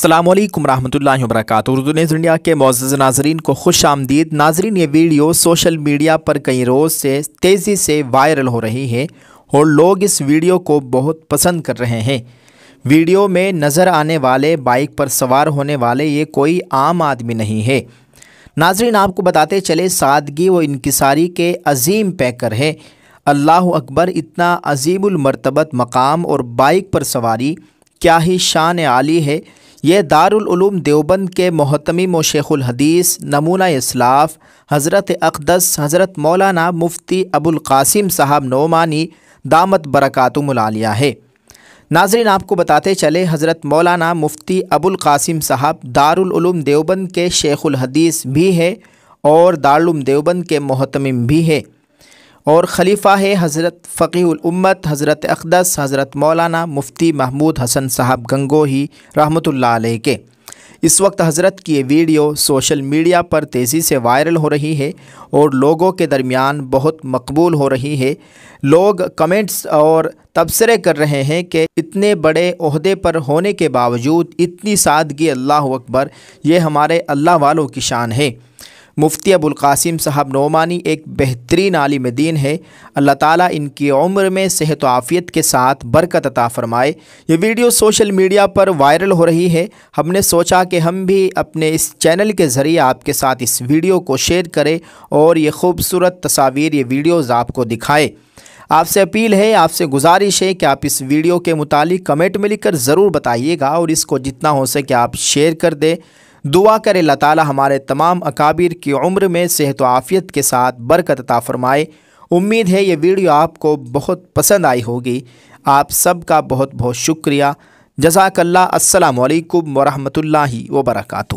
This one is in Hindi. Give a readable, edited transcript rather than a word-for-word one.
अस्सलामु अलैकुम रहमतुल्लाहि व बरकातुहू। उर्दू न्यूज़ इंडिया के मुअज़्ज़ज़ नाज़रीन को खुश आमदीद। नाज़रीन, ये वीडियो सोशल मीडिया पर कई रोज़ से तेज़ी से वायरल हो रही है और लोग इस वीडियो को बहुत पसंद कर रहे हैं। वीडियो में नज़र आने वाले बाइक पर सवार होने वाले ये कोई आम आदमी नहीं है। नाज़रीन, आपको बताते चले, सादगी व इनकिसारी के अजीम पैकर है। अल्लाह अकबर, इतना अजीमुल मर्तबत मकाम और बाइक पर सवारी क्या ही शान आली है। यह दारुल उलूम देवबंद के मोहतमिम व शेखुल हदीस नमूना इस्लाफ हज़रत अक़दस हज़रत मौलाना मुफ्ती अबुल क़ासिम साहब नोमानी दामत बरकातुहुमुल आलिया है। नाज़रीन, आपको बताते चले, हज़रत मौलाना मुफ्ती अबुल क़ासिम साहब दारुल उलूम देवबंद के शेखुल हदीस भी है और दारुल उलूम देवबंद के मोहतमिम भी है और ख़लीफ़ा है हज़रत फ़क़ीहुल उम्मत हज़रत अक़दस हज़रत मौलाना मुफ्ती महमूद हसन साहब गंगोही रहमतुल्लाह अलैह के। इस वक्त हज़रत की ये वीडियो सोशल मीडिया पर तेज़ी से वायरल हो रही है और लोगों के दरमियान बहुत मकबूल हो रही है। लोग कमेंट्स और तबसरे कर रहे हैं कि इतने बड़े ओहदे पर होने के बावजूद इतनी सादगी, अल्लाह अकबर, ये हमारे अल्लाह वालों की शान है। मुफ्ती अबुल क़ासिम साहब नोमानी एक बेहतरीन आलिम दीन है। अल्लाह ताला इनकी उम्र में सेहत व आफ़ियत के साथ बरकत अता फ़रमाए। ये वीडियो सोशल मीडिया पर वायरल हो रही है। हमने सोचा कि हम भी अपने इस चैनल के ज़रिए आपके साथ इस वीडियो को शेयर करें और ये खूबसूरत तस्वीर, ये वीडियोज़ आपको दिखाएँ। आपसे अपील है, आपसे गुजारिश है कि आप इस वीडियो के मुतालिक कमेंट में लिखकर ज़रूर बताइएगा और इसको जितना हो सके आप शेयर कर दें। दुआ करें अल्लाह ताला हमारे तमाम अकाबिर की उम्र में सेहत व आफ़ियत के साथ बरकत अता फ़रमाए। उम्मीद है ये वीडियो आपको बहुत पसंद आई होगी। आप सबका बहुत बहुत शुक्रिया। जज़ाकल्लाह। अस्सलामु अलैकुम व रहमतुल्लाहि व बरकातुहू।